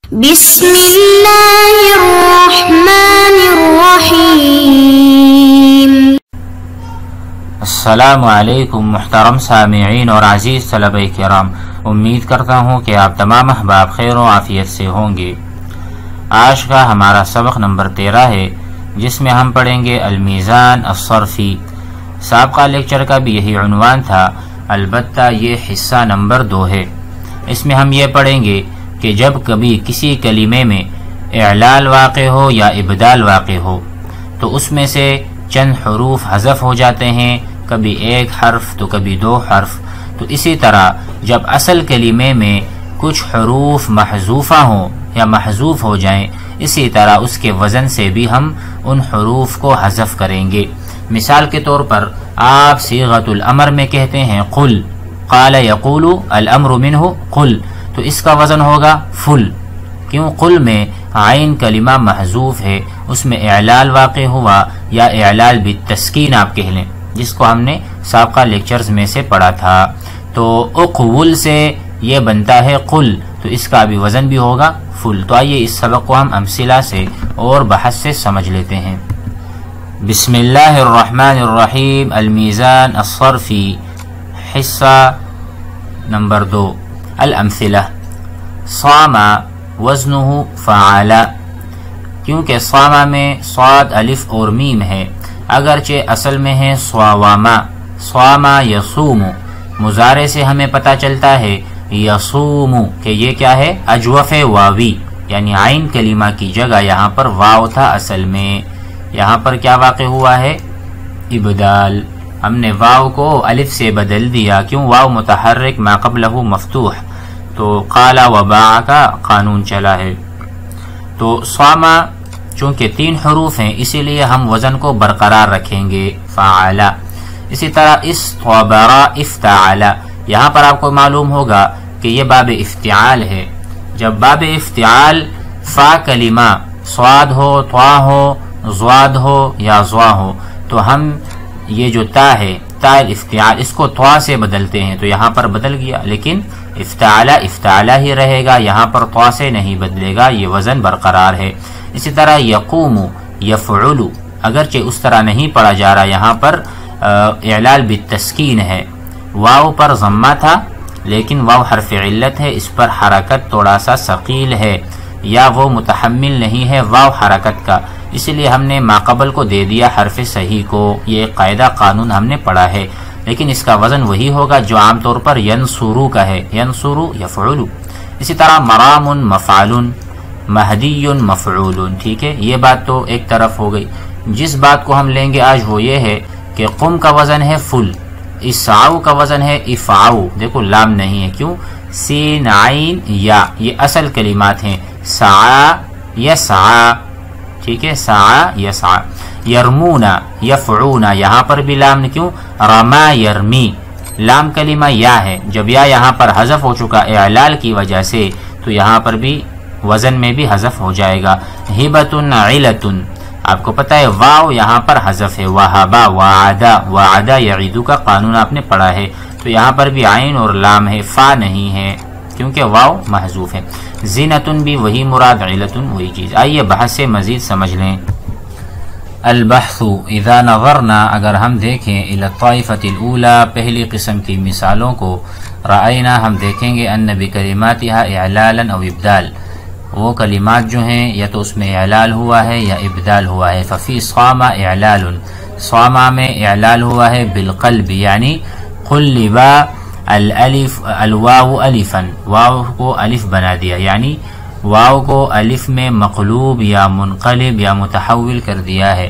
بسم اللہ الرحمن الرحیم۔ السلام علیکم محترم سامعین اور عزیز طلبہ کرام، امید کرتا ہوں کہ آپ تمام احباب خیر و عافیت سے ہوں گے۔ آج کا ہمارا سبق نمبر 13 ہے، جس میں ہم پڑھیں گے المیزان الصرفی۔ سابقہ لیکچر کا بھی یہی عنوان تھا، البتہ یہ حصہ نمبر 2 ہے۔ اس میں ہم یہ پڑھیں گے کہ جب کبھی کسی کلمے میں اعلال واقع ہو یا ابدال واقع ہو تو اس میں سے چند حروف حذف ہو جاتے ہیں، کبھی ایک حرف تو کبھی 2 حرف۔ تو اسی طرح جب اصل کلمے میں کچھ حروف محذوفہ ہوں یا محذوف ہو جائیں، اسی طرح اس کے وزن سے بھی ہم ان حروف کو حذف کریں گے۔ مثال کے طور پر آپ صیغۃ الامر میں کہتے ہیں قل، قال یقول الامر منہ قل، تو اس کا وزن ہوگا فل، کیوں؟ قل میں عین کلمہ محذوف ہے، اس میں اعلال واقع ہوا، یا اعلال بالتسکین آپ کہہ لیں، جس کو ہم نے سابقہ لیکچرز میں سے پڑھا تھا۔ تو اقول سے یہ بنتا ہے قل، تو اس کا بھی وزن بھی ہوگا فل۔ تو آئیے اس سبق کو ہم امثلہ سے اور بحث سے سمجھ لیتے ہیں۔ بسم اللہ الرحمن الرحیم، المیزان الصرفی، حصہ نمبر 2، الامثلہ۔ صام وزنہ فعال، کیونکہ صام میں صاد الف اور میم ہے، اگرچہ اصل میں ہے صواما، صام یصوم۔ مضارع سے ہمیں پتہ چلتا ہے یصوم کہ یہ کیا ہے؟ اجوف واوی، یعنی عین کلمہ کی جگہ یہاں پر واو تھا اصل میں، یہاں پر کیا واقع ہوا ہے؟ ابدال۔ ہم نے واو کو الف سے بدل دیا، کیوں؟ واو متحرک ما قبلہ مفتوح، تو قال و باع کا قانون چلا ہے۔ تو صاما چونکہ 3 حروف ہیں، اسی لیے ہم وزن کو برقرار رکھیں گے، فعل۔ اسی طرح استعبر افتعل، یہاں پر آپ کو معلوم ہوگا کہ یہ باب افتعال ہے۔ جب باب افتعال فا کلمہ صاد ہو، طا ہو، ضاد ہو یا ضا ہو، تو ہم یہ جو تا ہے، تا الافتعال، اس کو طا سے بدلتے ہیں، تو یہاں پر بدل گیا، لیکن افتعال افتعال ہی رہے گا، یہاں پر طا سے نہیں بدلے گا، یہ وزن برقرار ہے۔ اسی طرح یقوم یفعل، اگرچہ اس طرح نہیں پڑھا جا رہا، یہاں پر اعلال بالتسکین ہے، واو پر ضمہ تھا لیکن واو حرف علت ہے، اس پر حرکت تھوڑا سا ثقیل ہے، یا وہ متحمل نہیں ہے واو حرکت کا، اس لیے ہم نے ماقبل کو دے دیا حرف صحیح کو۔ یہ ایک قاعدہ قانون ہم نے پڑھا ہے، لیکن اس کا وزن وہی ہوگا جو عام طور پر ینصرو کا ہے، ینصرو یفعل۔ اسی طرح مرام مفعل، مہدی مفعول، ٹھیک ہے، یہ بات تو ایک طرف ہو گئی۔ جس بات کو ہم لیں گے آج وہ یہ ہے کہ قم کا وزن ہے فل، اسعو کا وزن ہے افعو، دیکھو لام نہیں ہے، کیوں؟ سین عین یا، یہ اصل کلمات ہیں، سعا یسعا، ٹھیک ہے، سعا یسعا۔ یرمونا یفعونا، یہاں پر بھی لام، کیوں؟ رما یرمی، لام کلمہ یا ہے، جب یا یہاں پر حذف ہو چکا اعلال کی وجہ سے، تو یہاں پر بھی وزن میں بھی حذف ہو جائے گا۔ ہبتن علتن، آپ کو پتہ ہے واو یہاں پر حذف ہے، وہابا وعدا، وعدا یعیدو کا قانون آپ نے پڑھا ہے، تو یہاں پر بھی عین اور لام ہے، فا نہیں ہے، کیونکہ واو محذوف ہے۔ زینتن بھی وہی مراد، علتن وہی چیز۔ آئیے بحث سے مزید سمجھ لیں۔ البحث اذا نظرنا، اگر ہم دیکھیں الی الطائفۃ الاولی، پہلی قسم کی مثالوں کو، رأینا، ہم دیکھیں گے ان بکلماتها اعلالا او ابدال، وہ کلمات جو ہیں یا تو اس میں اعلال ہوا ہے یا ابدال ہوا ہے۔ ففی صام اعلال، صام میں اعلال ہوا ہے بالقلب، یعنی قلب الالف الواو الفا، واو کو الف بنا دیا، یعنی واو کو الف میں مقلوب یا منقلب یا متحول کر دیا ہے۔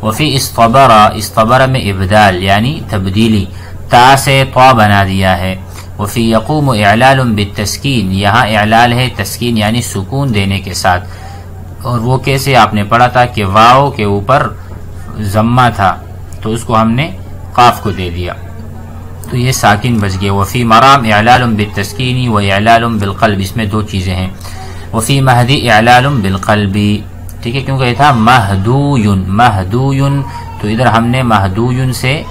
وفی استبر، استبر میں ابدال یعنی تبدیلی، تا سے طا بنا دیا ہے۔ وفی یقوم اعلال بالتسکین، یہاں اعلال ہے تسکین یعنی سکون دینے کے ساتھ، اور وہ کیسے آپ نے پڑھا تھا کہ واو کے اوپر ضمہ تھا تو اس کو ہم نے قاف کو دے دیا، تو یہ ساکن بچ گیا۔ وفی مرام اعلال بالتسکین و اعلال بالقلب، اس میں 2 چیزیں ہیں۔ وفی مہدی اعلال بالقلب، ٹھیک ہے، کیونکہ یہ تھا مہدوین، مہدوین، تو ادھر ہم نے مہدوین سے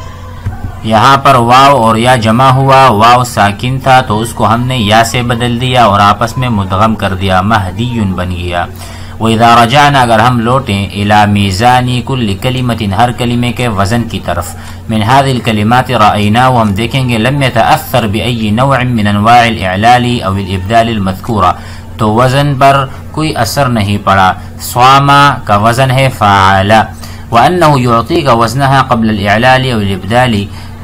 یہاں پر واو اور یا جمع ہوا، واو ساکن تھا تو اس کو ہم نے یا سے بدل دیا اور آپس میں مدغم کر دیا، مہدی بن گیا۔ وَإِذَا رَجَعْنَا اگر ہم لوٹیں إِلَى مِيزَانِ كُلِّ كَلِمَةٍ ہر کلمے کے وزن کی طرف، من هذه الكلمات رأيناه ہم دیکھیں گے لم يتأثر بأي نوع من انواع الإعلال أو الإبدال المذكورة، تو وزن پر کوئی اثر نہیں پڑا۔ صاما کا وزن ہے فعال، وأنه يعطيك وزنها قبل الإعلال أو الإبدال،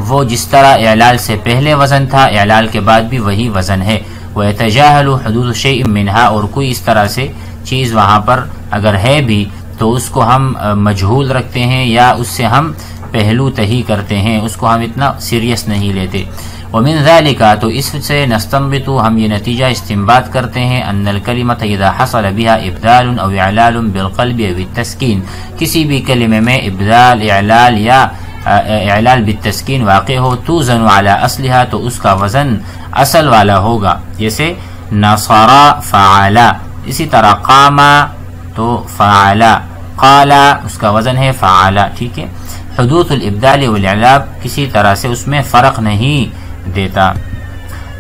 وہ جس طرح اعلال سے پہلے وزن تھا اعلال کے بعد بھی وہی وزن ہے۔ وَيَتَجَاهَلُ حُدُوثُ شَيْءٍ مِّنْهَا، اور کوئی اس طرح سے چیز وہاں پر اگر ہے بھی تو اس کو ہم مجہول رکھتے ہیں یا اس سے ہم پہلو تہی کرتے ہیں، اس کو ہم اتنا سیریس نہیں لیتے۔ ومن ذلك، تو اس سے نستنبط ہم یہ نتیجہ استنباط کرتے ہیں، ان الکلمۃ اذا حصل بها ابدال او اعلال بالقلب او بالتسکین، کسی بھی کلمے میں ابدال، اعلال یا اعلال بالتسکین واقع ہو، توزن على اصلها، تو اس کا وزن اصل والا ہوگا، جیسے نصر فعلا، اسی طرح قام تو فعلا، قال اس کا وزن ہے فعلا، ٹھیک ہے۔ حدوث الابدال والاعلاب کسی طرح سے اس میں فرق نہیں دیتا۔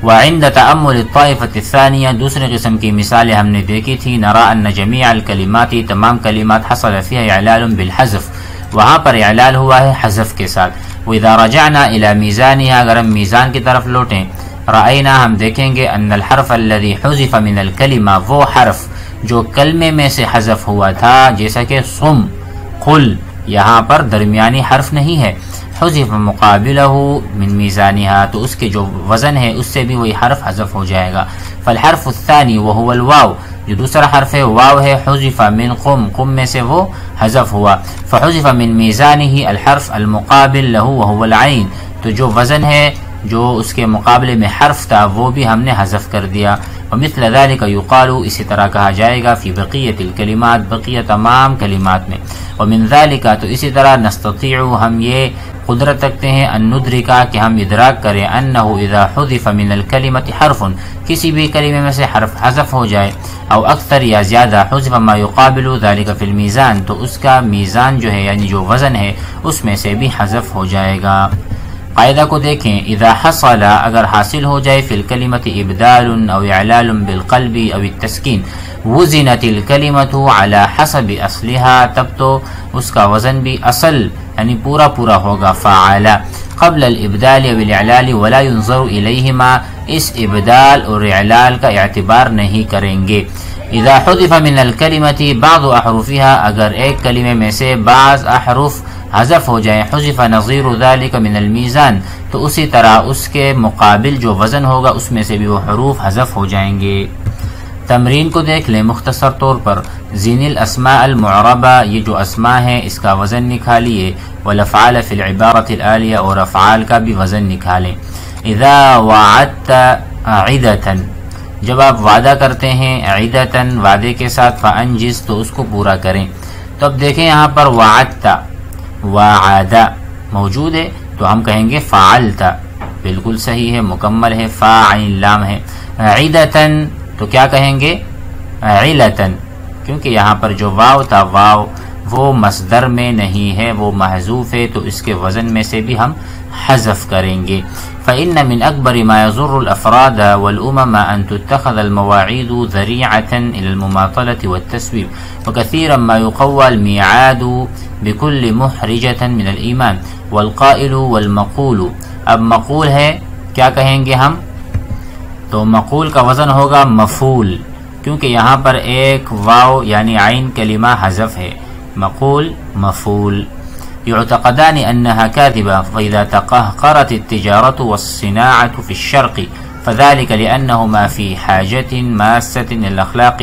وعند تأمل الطائفة الثانیہ، دوسرے قسم کی مثالیں ہم نے دیکھی تھی، نرى ان جميع الکلمات، تمام کلمات حصل فيها اعلال بالحذف، وہاں پر اعلال ہوا ہے حذف کے ساتھ۔ وإذا رجعنا إلى ميزانها، اگر ہم میزان کی طرف لوٹیں، رأینا ہم دیکھیں گے ان الحرف الذي حذف من الکلمہ، وہ حرف جو کلمے میں سے حذف ہوا تھا، جیسا کہ صم، قل، یہاں پر درمیانی حرف نہیں ہے، حذف مقابلہ من میزانها، تو اس کے جو وزن ہے اس سے بھی وہی حرف حذف ہو جائے گا۔ فالحرف الثانی وهو الواو، جو دوسرا حرف ہے واو ہے، حذف من قم، قم میں سے وہ حذف ہوا، فحذف من میزانه الحرف المقابل له وهو العین، تو جو وزن ہے جو اس کے مقابلے میں حرف تھا وہ بھی ہم نے حذف کر دیا۔ ومثل ذلك يقال، اسی طرح کہا جائے گا، فی بقیۃ الکلمات، بقیہ تمام کلمات میں۔ ومن ذلك، تو اسی طرح نستطيع، ہم یہ قدرت رکھتے ہیں، ان ندرک، کہ ہم ادراک کریں، انه اذا حذف من الکلمۃ حرف، کسی بھی کلمے میں سے حرف حذف ہو جائے، او اکثر یا زیادہ، حذف ما يقابل ذلك فی المیزان، تو اس کا میزان جو ہے یعنی جو وزن ہے اس میں سے بھی حذف ہو جائے گا۔ قاعدہ کو دیکھیں، اذا حصل، اگر حاصل ہو جائے، فی الکلمۃ ابدال او اعلال بالقلب او التسکین، وزنت الکلمۃ علی حسب اصلها، تب تو اس کا وزن بھی اصل یعنی پورا پورا ہوگا، فعال، قبل الابدال او الاعلال ولا ينظر الیہما، اس ابدال اور اعلال کا اعتبار نہیں کریں گے۔ اذا حذف من الکلمۃ بعض احرفها، اگر ایک کلمے میں سے بعض احرف حذف ہو جائیں، حذف نظیر ذلك من المیزان، تو اسی طرح اس کے مقابل جو وزن ہوگا اس میں سے بھی وہ حروف حذف ہو جائیں گے۔ تمرین کو دیکھ لیں مختصر طور پر، زین الاسماء المعربہ، یہ جو اسماء ہیں اس کا وزن نکالیے، والافعال فی العبارۃ الآلیہ، اور افعال کا بھی وزن نکالیں۔ اذا وعدت عدتا، جب آپ وعدہ کرتے ہیں، عدتا وعدے کے ساتھ، فانجز، تو اس کو پورا کریں۔ تو اب دیکھیں یہاں پر وعدت، وعدہ موجود ہے تو ہم کہیں گے فعلت، بالکل صحیح ہے، مکمل ہے، فاعل لام ہے۔ عدتن تو کیا کہیں گے؟ علتن، کیونکہ یہاں پر جو واو تھا، واو وہ مصدر میں نہیں ہے، وہ محذوف ہے، تو اس کے وزن میں سے بھی ہم حذف کریں گے۔ فإن من أكبر ما يضر الأفراد والأمم أن تتخذ المواعيد ذريعة إلى المماطلة والتسويب، وكثيرا ما يقوى الميعاد بكل محرجة من الإيمان، والقائل والمقول، اب مقول ہے، کیا کہیں گے ہم؟ تو مقول کا وزن ہوگا مفعول، کیونکہ یہاں پر ایک واو یعنی عین کلمہ حذف ہے، مقول مفعول۔ يعتقدان أنها كاذبة، فإذا تقهقرت التجارة والصناعة في الشرق فذلك لأنهما في حاجة ماسة إلى الأخلاق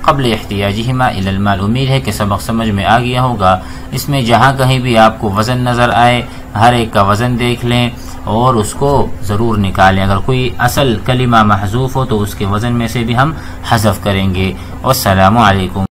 قبل احتياجهما إلى المال۔ امید ہے کہ سبق سمجھ میں آ گیا ہوگا۔ اس میں جہاں کہیں بھی آپ کو وزن نظر آئے، ہر ایک کا وزن دیکھ لیں اور اس کو ضرور نکالیں، اگر کوئی اصل کلمہ محذوف ہو تو اس کے وزن میں سے بھی ہم حذف کریں گے۔ والسلام علیکم۔